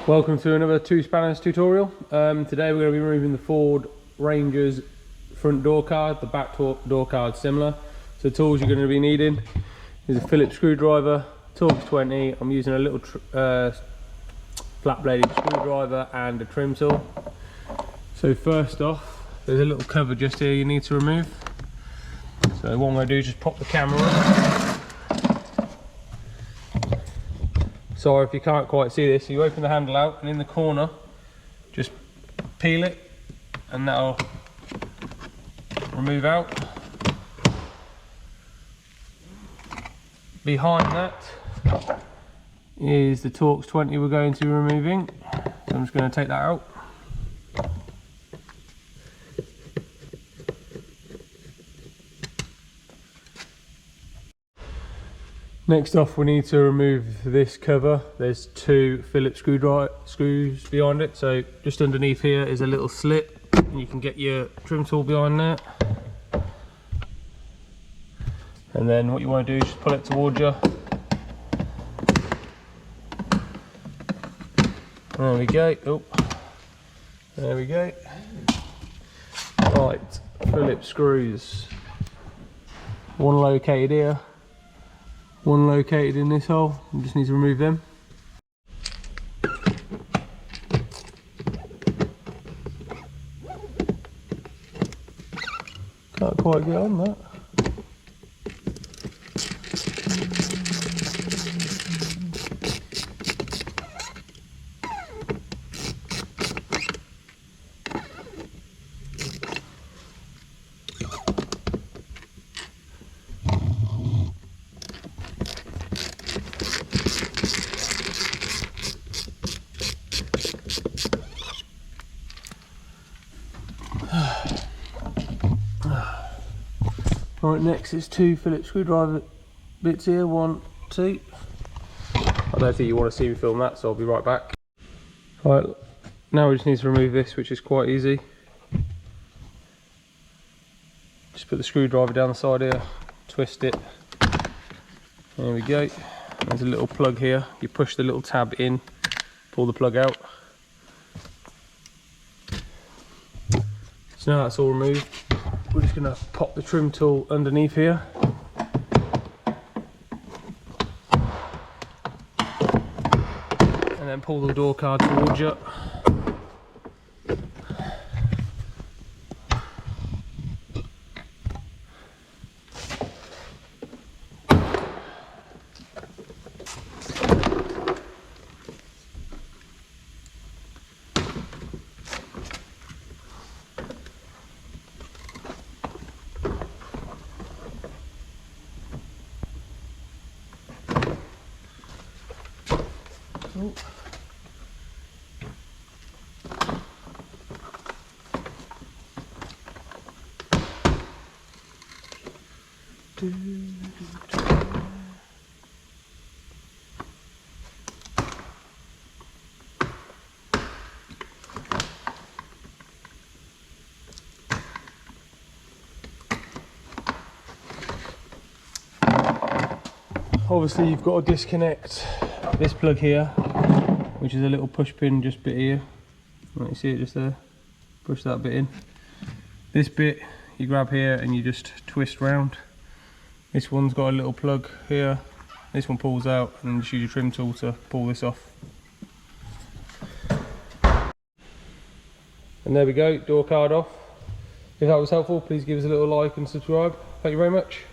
Welcome to another Two Spanners tutorial. Today we're going to be removing the Ford Ranger's front door card. The back door card similar. So the tools you're going to be needing is a Phillips screwdriver, Torx 20. I'm using a little flat bladed screwdriver and a trim tool. So first off, there's a little cover just here you need to remove. So what I'm going to do is just pop the camera on. Sorry if you can't quite see this. So you open the handle out and in the corner just peel it and that'll remove out. Behind that is the Torx 20 we're going to be removing. So I'm just going to take that out. Next off, we need to remove this cover. There's two Phillips screws behind it. So just underneath here is a little slit and you can get your trim tool behind there. And then what you want to do is just pull it towards you. There we go. Oh, there we go. Right, Phillips screws. One located here. One located in this hole. You just need to remove them. Can't quite get on that. Right, next is two Phillips screwdriver bits here, 1, 2. I don't think you want to see me film that, so I'll be right back. Right, now we just need to remove this, which is quite easy. Just put the screwdriver down the side here, twist it. There we go. There's a little plug here. You push the little tab in, pull the plug out. So now that's all removed. We're just going to pop the trim tool underneath here. And then pull the door card towards you. Oh. Obviously you've got to disconnect this plug here, which is a little push pin just bit here. You see it just there? Push that bit in. This bit you grab here and you just twist round. This one's got a little plug here. This one pulls out and then just use your trim tool to pull this off. And there we go, door card off. If that was helpful, please give us a little like and subscribe. Thank you very much.